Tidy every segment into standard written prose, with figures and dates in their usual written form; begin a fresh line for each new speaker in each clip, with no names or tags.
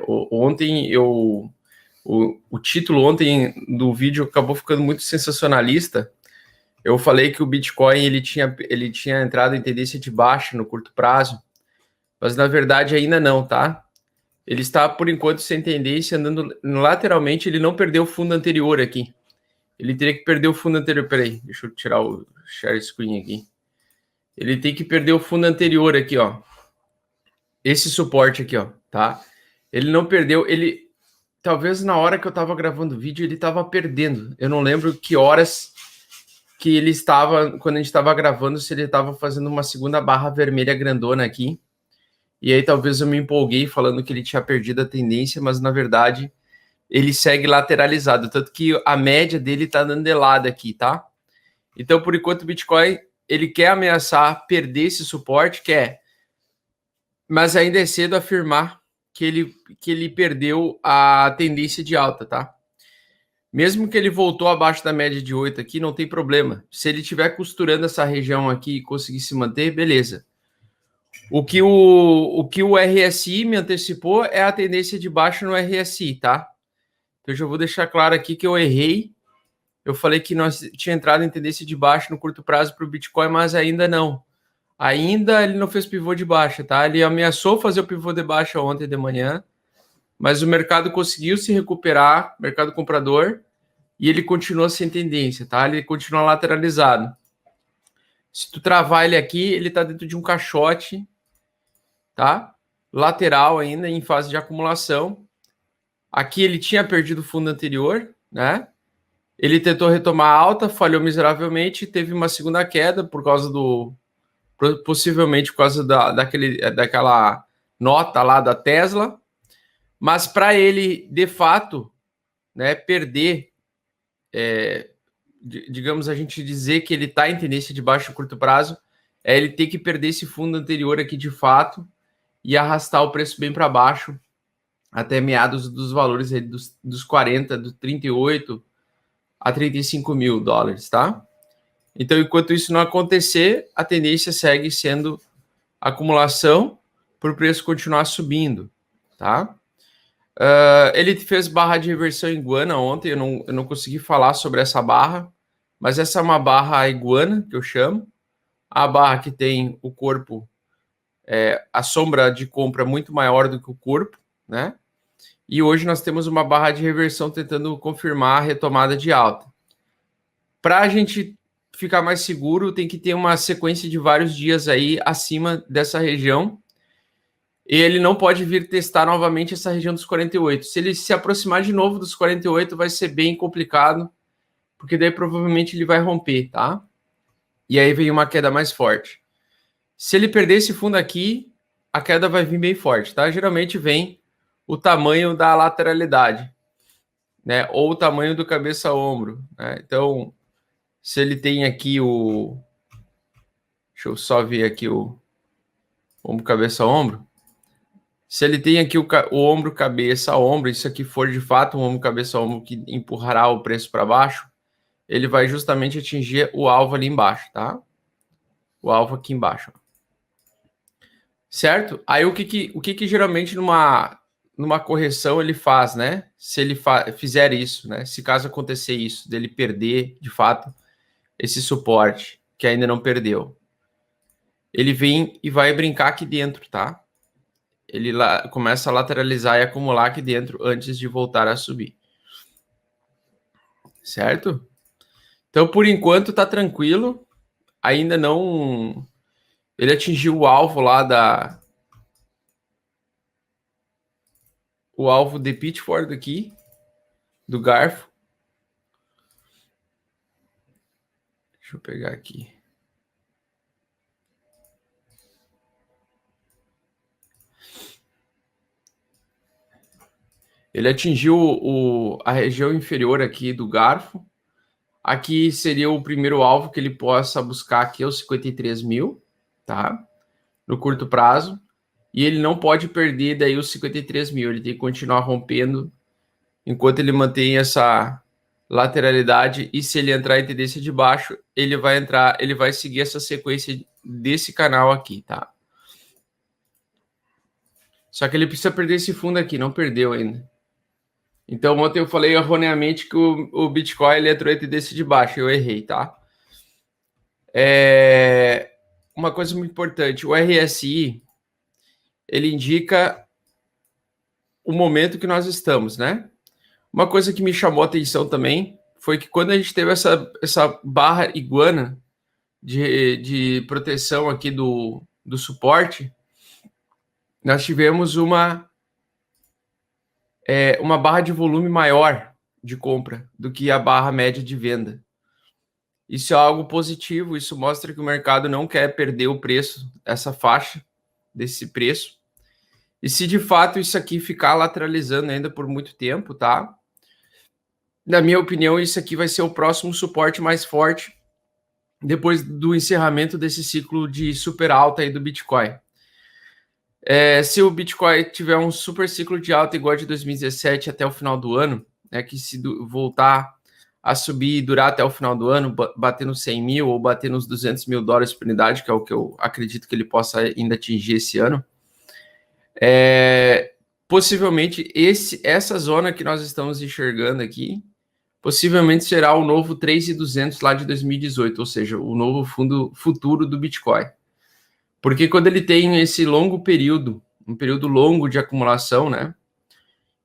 Ontem o título ontem do vídeo acabou ficando muito sensacionalista. Eu falei que o Bitcoin ele tinha entrado em tendência de baixa no curto prazo, mas na verdade ainda não, tá? Ele está, por enquanto, sem tendência, andando lateralmente. Ele não perdeu o fundo anterior aqui. Ele teria que perder o fundo anterior. Peraí, deixa eu tirar o share screen aqui. Ele tem que perder o fundo anterior aqui, ó. Esse suporte aqui, ó, tá? Ele não perdeu, ele... Talvez na hora que eu tava gravando o vídeo, ele tava perdendo. Eu não lembro que horas que ele estava, quando a gente estava gravando, se ele estava fazendo uma segunda barra vermelha grandona aqui. E aí talvez eu me empolguei falando que ele tinha perdido a tendência, mas na verdade ele segue lateralizado. Tanto que a média dele tá dando de lado aqui, tá? Então, por enquanto, o Bitcoin, ele quer ameaçar perder esse suporte, quer. Mas ainda é cedo afirmar que ele perdeu a tendência de alta, tá? Mesmo que ele voltou abaixo da média de 8 aqui, não tem problema. Se ele estiver costurando essa região aqui e conseguir se manter, beleza. O que o RSI me antecipou é a tendência de baixa no RSI, tá? Então eu já vou deixar claro aqui que eu errei. Eu falei que nós tinha entrado em tendência de baixa no curto prazo para o Bitcoin, mas ainda não. Ainda ele não fez pivô de baixa, tá? Ele ameaçou fazer o pivô de baixa ontem de manhã, mas o mercado conseguiu se recuperar, mercado comprador, e ele continua sem tendência, tá? Ele continua lateralizado. Se tu travar ele aqui, ele tá dentro de um caixote, tá? Lateral ainda, em fase de acumulação. Aqui ele tinha perdido o fundo anterior, né? Ele tentou retomar a alta, falhou miseravelmente, teve uma segunda queda por causa possivelmente por causa daquela nota lá da Tesla. Mas para ele, de fato, né, perder, digamos, a gente dizer que ele está em tendência de baixo curto prazo, ele ter que perder esse fundo anterior aqui de fato e arrastar o preço bem para baixo até meados dos valores aí dos 40, do 38 a 35 mil dólares, tá? Então, enquanto isso não acontecer, a tendência segue sendo acumulação para o preço continuar subindo, tá? Ele fez barra de reversão iguana ontem, eu não consegui falar sobre essa barra, mas essa é uma barra iguana, que eu chamo, a barra que tem o corpo, a sombra de compra muito maior do que o corpo, né? E hoje nós temos uma barra de reversão tentando confirmar a retomada de alta. Para a gente ficar mais seguro, tem que ter uma sequência de vários dias aí acima dessa região. E ele não pode vir testar novamente essa região dos 48. Se ele se aproximar de novo dos 48, vai ser bem complicado, porque daí provavelmente ele vai romper, tá? E aí vem uma queda mais forte. Se ele perder esse fundo aqui, a queda vai vir bem forte, tá? Geralmente vem o tamanho da lateralidade, né? Ou o tamanho do cabeça-ombro, né? Então, se ele tem aqui o... Deixa eu só ver aqui o ombro, cabeça-ombro. Se ele tem aqui o ombro, cabeça, ombro, isso aqui for de fato um ombro, cabeça, ombro que empurrará o preço para baixo, ele vai justamente atingir o alvo ali embaixo, tá? O alvo aqui embaixo. Certo? Aí o que geralmente numa correção ele faz, né? Se ele fizer isso, né? Se caso acontecer isso, dele perder de fato esse suporte que ainda não perdeu, ele vem e vai brincar aqui dentro, tá? Ele começa a lateralizar e acumular aqui dentro antes de voltar a subir. Certo? Então, por enquanto, tá tranquilo. Ainda não... Ele atingiu o alvo lá o alvo de Pitchford aqui, do garfo. Deixa eu pegar aqui. Ele atingiu a região inferior aqui do garfo. Aqui seria o primeiro alvo que ele possa buscar aqui, é os 53 mil, tá? No curto prazo. E ele não pode perder daí os 53 mil. Ele tem que continuar rompendo enquanto ele mantém essa lateralidade. E se ele entrar em tendência de baixo, ele vai seguir essa sequência desse canal aqui, tá? Só que ele precisa perder esse fundo aqui, não perdeu ainda. Então, ontem eu falei erroneamente que o Bitcoin ele entrou em tendência de baixa. Eu errei, tá? Uma coisa muito importante. O RSI, ele indica o momento que nós estamos, né? Uma coisa que me chamou a atenção também foi que quando a gente teve essa barra iguana de proteção aqui do suporte, nós tivemos uma barra de volume maior de compra do que a barra média de venda. Isso é algo positivo, isso mostra que o mercado não quer perder o preço, essa faixa desse preço. E se de fato isso aqui ficar lateralizando ainda por muito tempo, tá? Na minha opinião, isso aqui vai ser o próximo suporte mais forte depois do encerramento desse ciclo de super alta aí do Bitcoin. Se o Bitcoin tiver um super ciclo de alta igual de 2017 até o final do ano, que se voltar a subir e durar até o final do ano, bater nos 100 mil ou bater nos 200 mil dólares por unidade, que é o que eu acredito que ele possa ainda atingir esse ano, possivelmente essa zona que nós estamos enxergando aqui, possivelmente será o novo 3.200 lá de 2018, ou seja, o novo fundo futuro do Bitcoin. Porque quando ele tem esse longo período, um período longo de acumulação, né?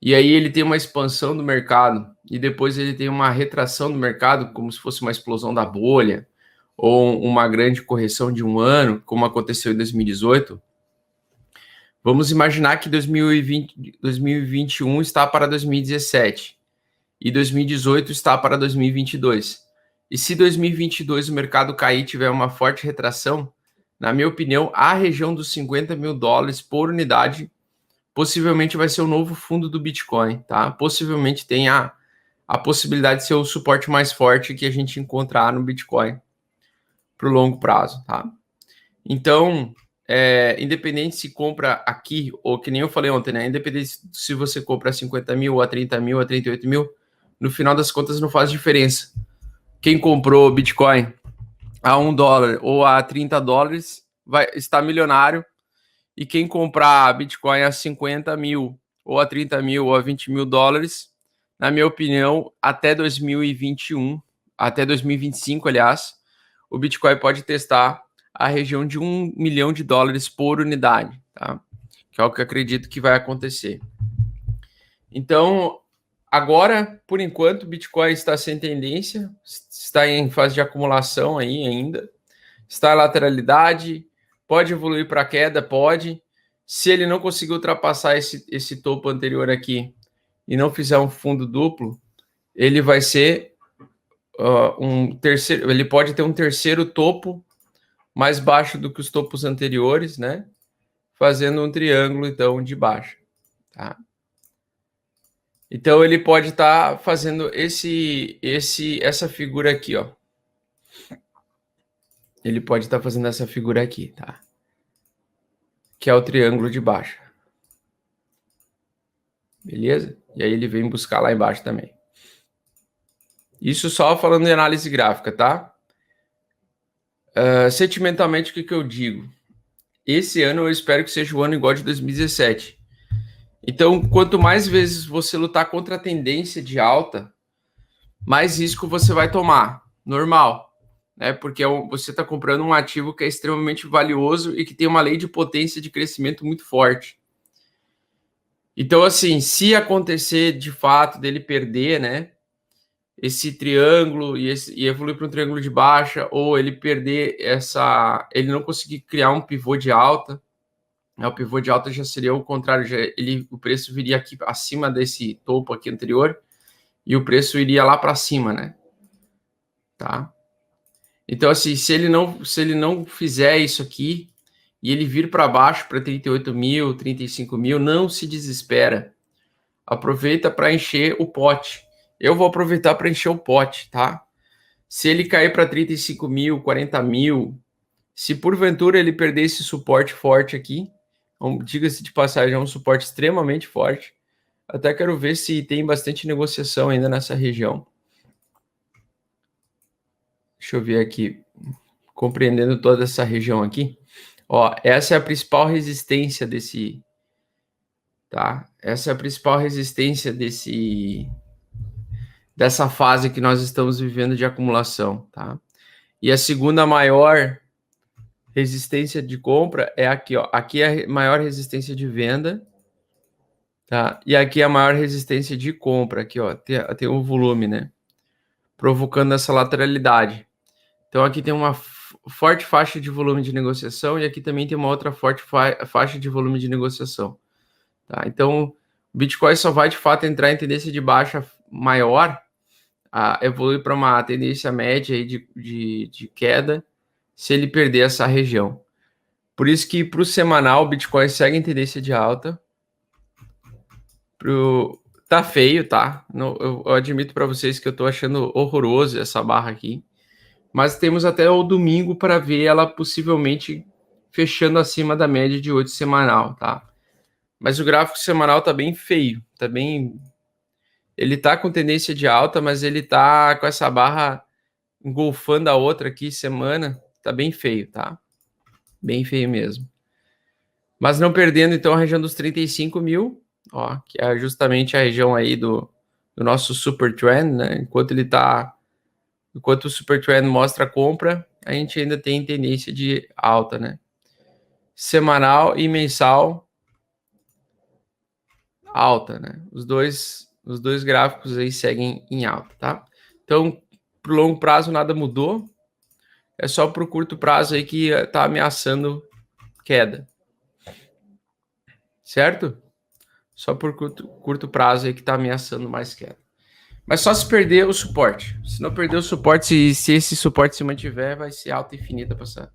E aí ele tem uma expansão do mercado e depois ele tem uma retração do mercado, como se fosse uma explosão da bolha ou uma grande correção de um ano, como aconteceu em 2018. Vamos imaginar que 2021 está para 2017 e 2018 está para 2022. E se 2022 o mercado cair e tiver uma forte retração, na minha opinião, a região dos 50 mil dólares por unidade possivelmente vai ser o novo fundo do Bitcoin, tá? Possivelmente tem a possibilidade de ser o suporte mais forte que a gente encontrar no Bitcoin para o longo prazo, tá? Então, independente se compra aqui, ou que nem eu falei ontem, né? Independente se você compra a 50 mil, a 30 mil, a 38 mil, no final das contas não faz diferença. Quem comprou Bitcoin a $1 ou a 30 dólares vai estar milionário, e quem comprar Bitcoin a 50 mil ou a 30 mil ou a 20 mil dólares, na minha opinião, até 2021, até 2025, aliás, o Bitcoin pode testar a região de $1 milhão por unidade, tá? Que é o que eu acredito que vai acontecer. Então, agora, por enquanto, o Bitcoin está sem tendência, está em fase de acumulação aí ainda, está em lateralidade, pode evoluir para queda, pode. Se ele não conseguir ultrapassar esse topo anterior aqui e não fizer um fundo duplo, ele vai ser um terceiro, ele pode ter um terceiro topo mais baixo do que os topos anteriores, né? Fazendo um triângulo, então, de baixa, tá? Então, ele pode estar fazendo essa figura aqui, ó. Ele pode estar fazendo essa figura aqui, tá? Que é o triângulo de baixa. Beleza? E aí ele vem buscar lá embaixo também. Isso só falando de análise gráfica, tá? Sentimentalmente, o que eu digo? Esse ano eu espero que seja o ano igual de 2017. Então, quanto mais vezes você lutar contra a tendência de alta, mais risco você vai tomar. Normal, né? Porque você está comprando um ativo que é extremamente valioso e que tem uma lei de potência de crescimento muito forte. Então, assim, se acontecer de fato dele perder, né, esse triângulo e evoluir para um triângulo de baixa, ou ele perder ele não conseguir criar um pivô de alta, né, o pivô de alta já seria o contrário, o preço viria aqui acima desse topo aqui anterior e o preço iria lá para cima, né? Tá? Então, assim, se ele não fizer isso aqui e ele vir para baixo para 38 mil, 35 mil, não se desespera. Aproveita para encher o pote. Eu vou aproveitar para encher o pote, tá? Se ele cair para 35 mil, 40 mil, se porventura ele perder esse suporte forte aqui, diga-se de passagem, é um suporte extremamente forte. Até quero ver se tem bastante negociação ainda nessa região. Deixa eu ver aqui, compreendendo toda essa região aqui. Ó, essa é a principal resistência tá? Essa é a principal resistência dessa fase que nós estamos vivendo de acumulação, tá? E a segunda maior resistência de compra é aqui, ó. Aqui é a maior resistência de venda, tá? E aqui é a maior resistência de compra, aqui, ó. Tem o volume, né? Provocando essa lateralidade. Então aqui tem uma forte faixa de volume de negociação e aqui também tem uma outra forte faixa de volume de negociação, tá? Então o Bitcoin só vai de fato entrar em tendência de baixa maior, evoluir para uma tendência média aí de queda, se ele perder essa região. Por isso que para o semanal o Bitcoin segue em tendência de alta. Tá feio, tá? Eu admito para vocês que eu tô achando horroroso essa barra aqui. Mas temos até o domingo para ver ela possivelmente fechando acima da média de 8 semanal, tá? Mas o gráfico semanal tá bem feio, tá bem... Ele tá com tendência de alta, mas ele tá com essa barra engolfando a outra aqui semana, tá bem feio, tá? Bem feio mesmo. Mas não perdendo, então, a região dos 35 mil, ó, que é justamente a região aí do nosso super trend, né? Enquanto o super trend mostra a compra, a gente ainda tem tendência de alta, né? Semanal e mensal, alta, né? Os dois gráficos aí seguem em alta, tá? Então, pro longo prazo nada mudou, é só pro curto prazo aí que tá ameaçando queda, certo? Só por curto prazo aí que tá ameaçando mais queda. Mas só se perder o suporte. Se não perder o suporte, se esse suporte se mantiver, vai ser alta infinita para essa